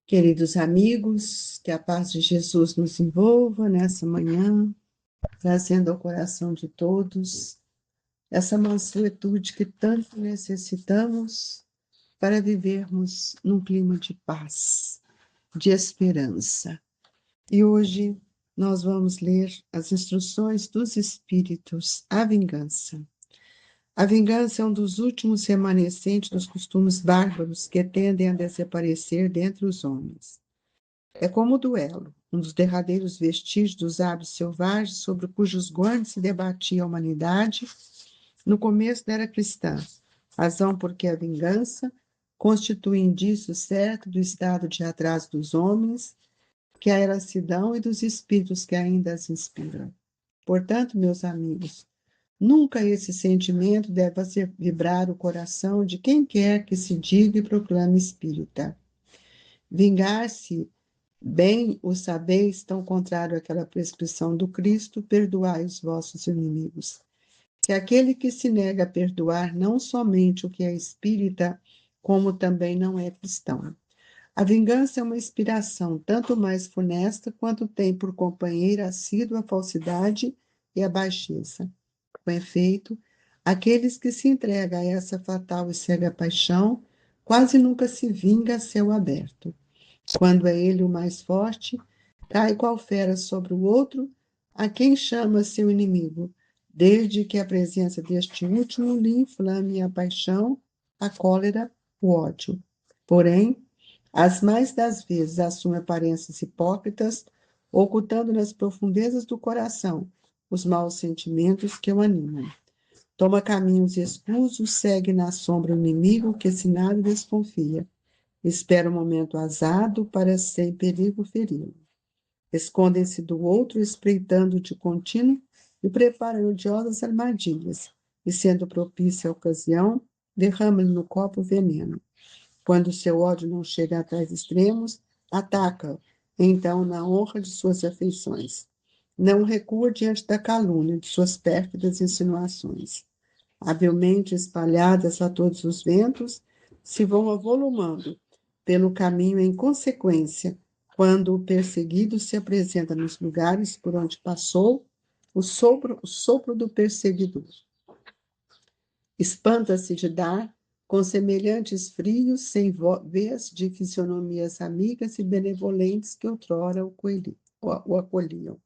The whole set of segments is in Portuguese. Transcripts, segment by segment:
Queridos amigos, que a paz de Jesus nos envolva nessa manhã, trazendo ao coração de todos essa mansuetude que tanto necessitamos para vivermos num clima de paz, de esperança. E hoje nós vamos ler as instruções dos Espíritos, a vingança. A vingança é um dos últimos remanescentes dos costumes bárbaros que tendem a desaparecer dentre os homens. É como o duelo, um dos derradeiros vestígios dos hábitos selvagens sobre cujos guardas se debatia a humanidade no começo da era cristã, razão porque a vingança constitui indício certo do estado de atraso dos homens, que a erracidão e dos espíritos que ainda as inspiram. Portanto, meus amigos, nunca esse sentimento deve fazer vibrar o coração de quem quer que se diga e proclame espírita. Vingar-se, bem o sabeis, tão contrário àquela prescrição do Cristo, perdoai os vossos inimigos. Que aquele que se nega a perdoar não somente o que é espírita, como também não é cristão. A vingança é uma inspiração tanto mais funesta quanto tem por companheira assídua a falsidade e a baixeza. Com efeito, aqueles que se entregam a essa fatal e cega paixão quase nunca se vinga a céu aberto. Quando é ele o mais forte, cai qual fera sobre o outro, a quem chama seu inimigo, desde que a presença deste último lhe inflame a paixão, a cólera, o ódio. Porém, as mais das vezes assume aparências hipócritas, ocultando nas profundezas do coração os maus sentimentos que o animam. Toma caminhos escusos, segue na sombra o inimigo que se nada desconfia. Espera o momento azado para sem perigo feri-lo. Escondem-se do outro, espreitando de contínuo e preparam odiosas armadilhas, e sendo propícia a ocasião, derrama-lhe no copo veneno. Quando seu ódio não chega a tais extremos, ataca-o, então, na honra de suas afeições. Não recua diante da calúnia de suas pérfidas insinuações. Habilmente espalhadas a todos os ventos, se vão avolumando pelo caminho em consequência, quando o perseguido se apresenta nos lugares por onde passou, o sopro do perseguidor. Espanta-se de dar, com semelhantes frios, sem vez de fisionomias amigas e benevolentes que outrora o acolhiam.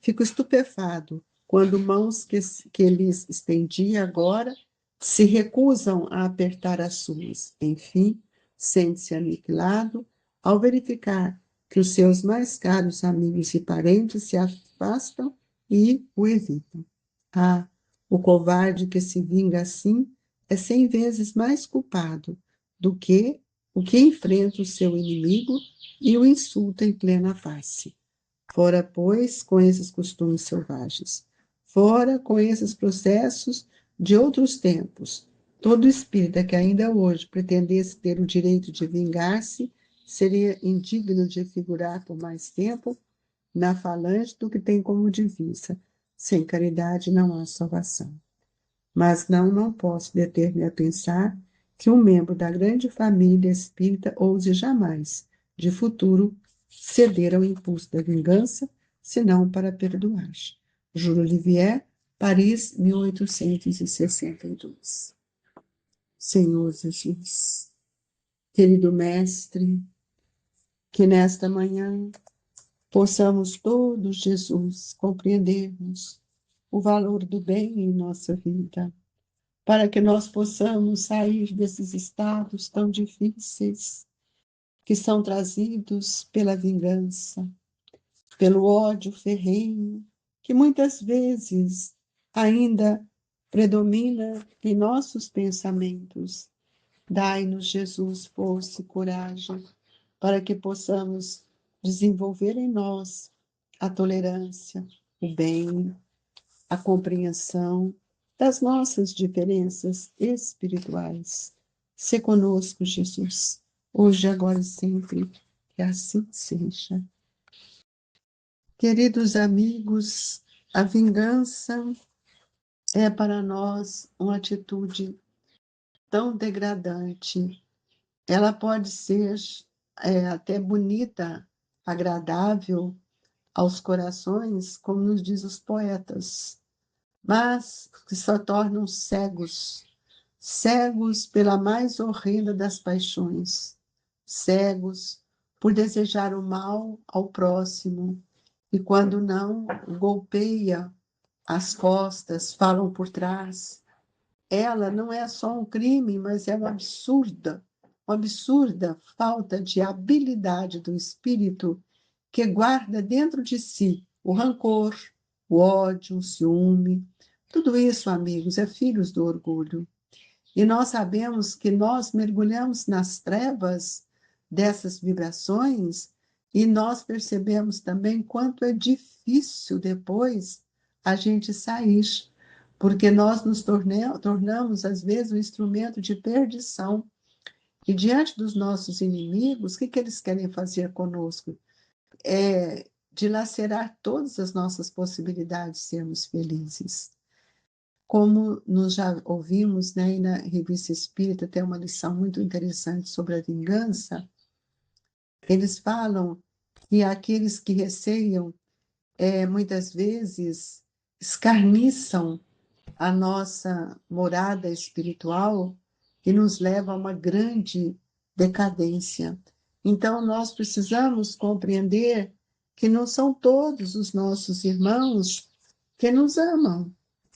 Fico estupefado quando mãos que lhes estendia agora se recusam a apertar as suas. Enfim, sente-se aniquilado ao verificar que os seus mais caros amigos e parentes se afastam e o evitam. Ah, o covarde que se vinga assim é 100 vezes mais culpado do que o que enfrenta o seu inimigo e o insulta em plena face. Fora, pois, com esses costumes selvagens. Fora com esses processos de outros tempos. Todo espírita que ainda hoje pretendesse ter o direito de vingar-se seria indigno de figurar por mais tempo na falange do que tem como divisa: sem caridade não há salvação. Mas não posso deter-me a pensar que um membro da grande família espírita ouse jamais, de futuro, ceder ao impulso da vingança, senão para perdoar. Júlio Livier, Paris, 1862. Senhor Jesus, querido Mestre, que nesta manhã possamos todos, Jesus, compreendermos o valor do bem em nossa vida, para que nós possamos sair desses estados tão difíceis que são trazidos pela vingança, pelo ódio ferrenho, que muitas vezes ainda predomina em nossos pensamentos. Dai-nos, Jesus, força e coragem para que possamos desenvolver em nós a tolerância, o bem, a compreensão das nossas diferenças espirituais. Se conosco, Jesus, hoje, agora e sempre, que assim seja. Queridos amigos, a vingança é para nós uma atitude tão degradante. Ela pode ser até bonita, agradável aos corações, como nos diz os poetas, mas que só tornam cegos, cegos pela mais horrenda das paixões, cegos por desejar o mal ao próximo, e quando não, golpeia as costas, falam por trás. Ela não é só um crime, mas é uma absurda falta de habilidade do espírito que guarda dentro de si o rancor, o ódio, o ciúme. Tudo isso, amigos, é filhos do orgulho. E nós sabemos que nós mergulhamos nas trevas dessas vibrações e nós percebemos também quanto é difícil depois a gente sair, porque nós nos tornamos, às vezes, um instrumento de perdição. E diante dos nossos inimigos, o que, que eles querem fazer conosco? É dilacerar todas as nossas possibilidades de sermos felizes. Como nós já ouvimos, né, e na Revista Espírita tem uma lição muito interessante sobre a vingança, eles falam que aqueles que receiam, muitas vezes, escarniçam a nossa morada espiritual e nos leva a uma grande decadência. Então, nós precisamos compreender que não são todos os nossos irmãos que nos amam,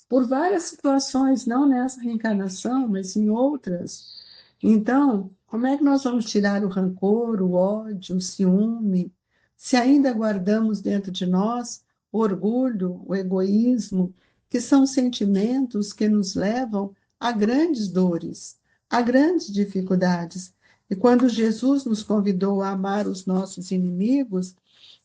por várias situações, não nessa reencarnação, mas em outras. Então, como é que nós vamos tirar o rancor, o ódio, o ciúme, se ainda guardamos dentro de nós o orgulho, o egoísmo, que são sentimentos que nos levam a grandes dores, a grandes dificuldades. E quando Jesus nos convidou a amar os nossos inimigos,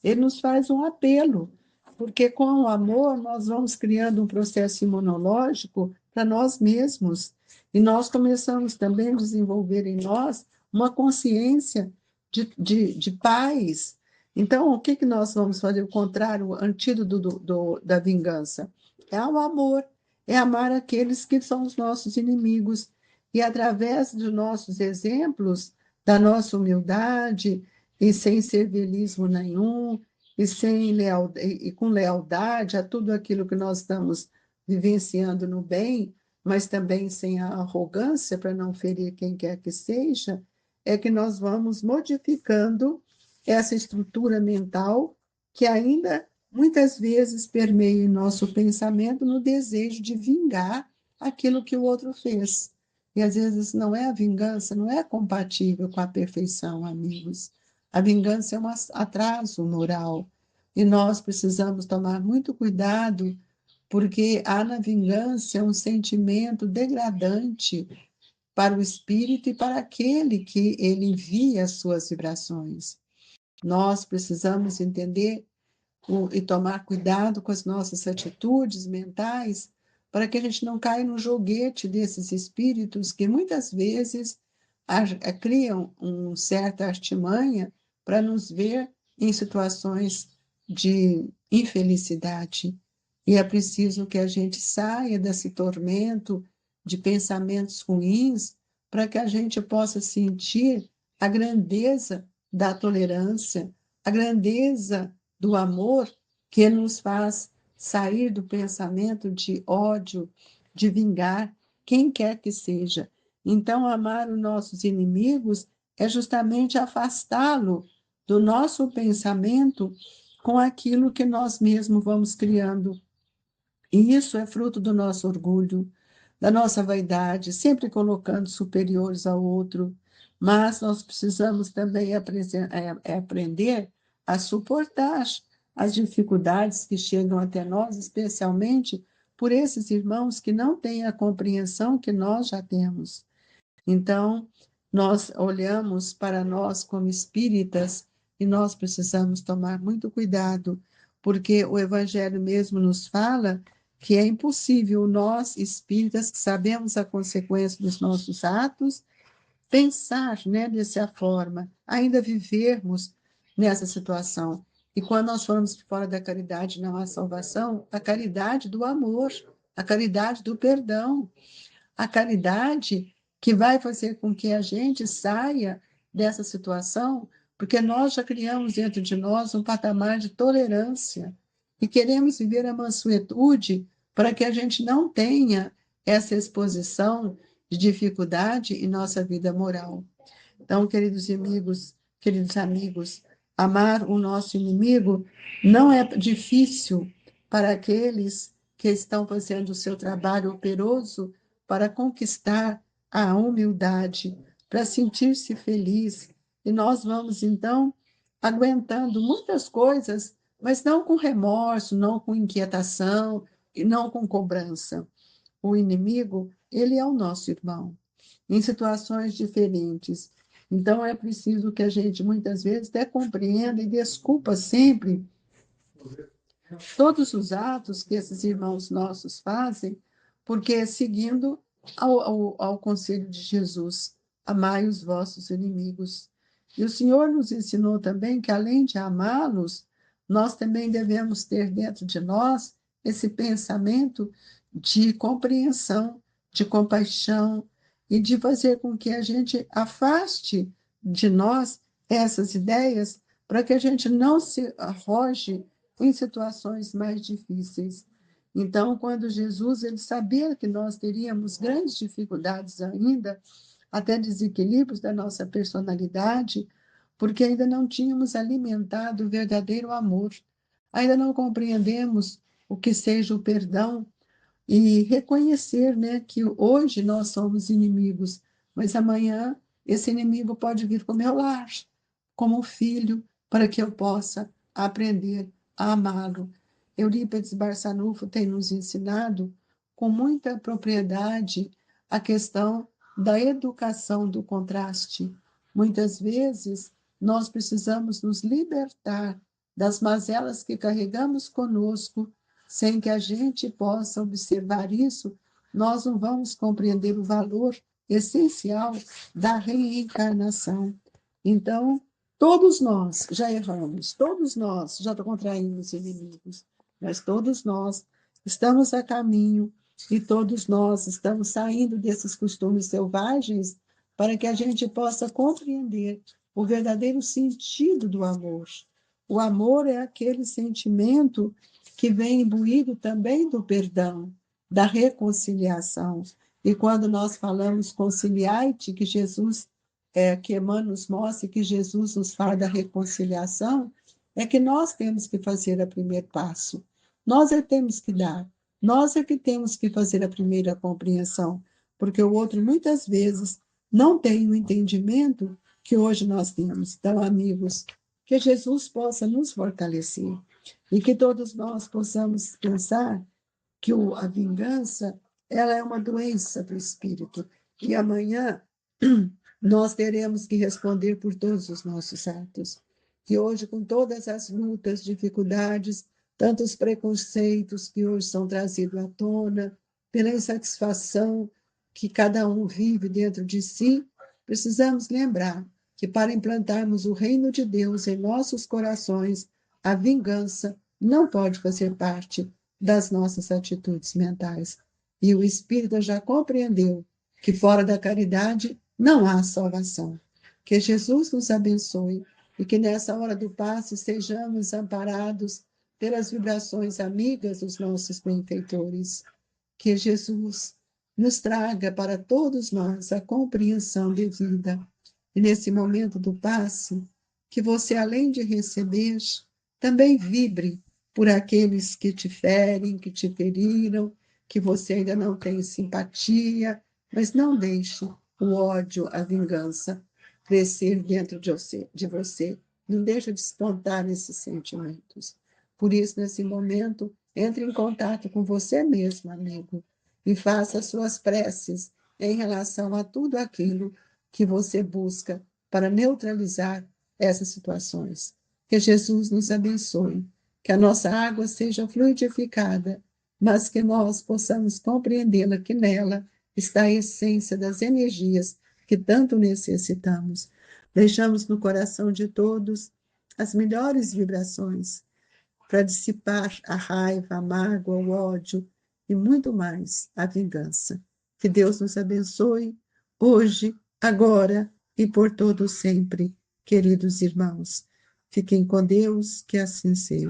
ele nos faz um apelo, porque com o amor nós vamos criando um processo imunológico para nós mesmos. E nós começamos também a desenvolver em nós uma consciência de paz. Então, o que, que nós vamos fazer? O contrário, o antídoto da vingança. É o amor, é amar aqueles que são os nossos inimigos. E através dos nossos exemplos, da nossa humildade, e sem servilismo nenhum, e, e com lealdade a tudo aquilo que nós estamos vivenciando no bem, mas também sem a arrogância para não ferir quem quer que seja, é que nós vamos modificando essa estrutura mental que ainda muitas vezes permeia em nosso pensamento no desejo de vingar aquilo que o outro fez. E às vezes não é a vingança, não é compatível com a perfeição, amigos. A vingança é um atraso moral. E nós precisamos tomar muito cuidado, porque há na vingança um sentimento degradante para o espírito e para aquele que ele envia as suas vibrações. Nós precisamos entender e tomar cuidado com as nossas atitudes mentais para que a gente não caia no joguete desses espíritos que muitas vezes criam uma certa artimanha para nos ver em situações de infelicidade. E é preciso que a gente saia desse tormento de pensamentos ruins para que a gente possa sentir a grandeza da tolerância, a grandeza do amor que nos faz sair do pensamento de ódio, de vingar quem quer que seja. Então, amar os nossos inimigos é justamente afastá-lo do nosso pensamento com aquilo que nós mesmos vamos criando. E isso é fruto do nosso orgulho, da nossa vaidade, sempre colocando superiores ao outro. Mas nós precisamos também aprender a suportar as dificuldades que chegam até nós, especialmente por esses irmãos que não têm a compreensão que nós já temos. Então, nós olhamos para nós como espíritas e nós precisamos tomar muito cuidado, porque o Evangelho mesmo nos fala que é impossível nós, espíritas, que sabemos a consequência dos nossos atos, pensar, né, dessa forma, ainda vivermos nessa situação. E quando nós falamos que fora da caridade não há salvação, a caridade do amor, a caridade do perdão, a caridade que vai fazer com que a gente saia dessa situação porque nós já criamos dentro de nós um patamar de tolerância e queremos viver a mansuetude para que a gente não tenha essa exposição de dificuldade em nossa vida moral. Então, queridos amigos, amar o nosso inimigo não é difícil para aqueles que estão fazendo o seu trabalho operoso para conquistar a humildade, para sentir-se feliz. E nós vamos, então, aguentando muitas coisas, mas não com remorso, não com inquietação e não com cobrança. O inimigo, ele é o nosso irmão, em situações diferentes. Então, é preciso que a gente, muitas vezes, até compreenda e desculpa sempre todos os atos que esses irmãos nossos fazem, porque é seguindo ao conselho de Jesus, amai os vossos inimigos. E o Senhor nos ensinou também que, além de amá-los, nós também devemos ter dentro de nós esse pensamento de compreensão, de compaixão, e de fazer com que a gente afaste de nós essas ideias, para que a gente não se arroje em situações mais difíceis. Então, quando Jesus ele sabia que nós teríamos grandes dificuldades ainda, até desequilíbrios da nossa personalidade, porque ainda não tínhamos alimentado o verdadeiro amor, ainda não compreendemos o que seja o perdão e reconhecer, né, que hoje nós somos inimigos, mas amanhã esse inimigo pode vir para o meu lar, como um filho, para que eu possa aprender a amá-lo. Eurípides Barçanufo tem nos ensinado com muita propriedade a questão da educação do contraste. Muitas vezes nós precisamos nos libertar das mazelas que carregamos conosco, sem que a gente possa observar isso, nós não vamos compreender o valor essencial da reencarnação. Então, todos nós já erramos, todos nós já contraímos inimigos, mas todos nós estamos a caminho e todos nós estamos saindo desses costumes selvagens para que a gente possa compreender o verdadeiro sentido do amor. O amor é aquele sentimento que vem imbuído também do perdão, da reconciliação. E quando nós falamos conciliai-te, que Jesus, que Emmanuel nos mostra que Jesus nos fala da reconciliação, é que nós temos que fazer o primeiro passo. Nós é que temos que dar. Nós é que temos que fazer a primeira compreensão, porque o outro muitas vezes não tem o entendimento que hoje nós temos. Então, amigos, que Jesus possa nos fortalecer e que todos nós possamos pensar que a vingança ela é uma doença do espírito e amanhã nós teremos que responder por todos os nossos atos. E hoje, com todas as lutas, dificuldades, tantos preconceitos que hoje são trazidos à tona, pela insatisfação que cada um vive dentro de si, precisamos lembrar que para implantarmos o reino de Deus em nossos corações, a vingança não pode fazer parte das nossas atitudes mentais. E o Espírito já compreendeu que fora da caridade não há salvação. Que Jesus nos abençoe e que nessa hora do passe sejamos amparados pelas vibrações amigas dos nossos benfeitores. Que Jesus nos traga para todos nós a compreensão devida. E nesse momento do passe, que você, além de receber, também vibre por aqueles que te ferem, que te feriram, que você ainda não tem simpatia, mas não deixe o ódio, a vingança crescer dentro de você. Não deixe de despontar esses sentimentos. Por isso, nesse momento, entre em contato com você mesmo, amigo, e faça suas preces em relação a tudo aquilo que você busca para neutralizar essas situações. Que Jesus nos abençoe, que a nossa água seja fluidificada, mas que nós possamos compreendê-la, que nela está a essência das energias que tanto necessitamos. Deixamos no coração de todos as melhores vibrações para dissipar a raiva, a mágoa, o ódio e muito mais a vingança. Que Deus nos abençoe hoje, agora e por todo sempre. queridos irmãos. Fiquem com Deus, que assim seja.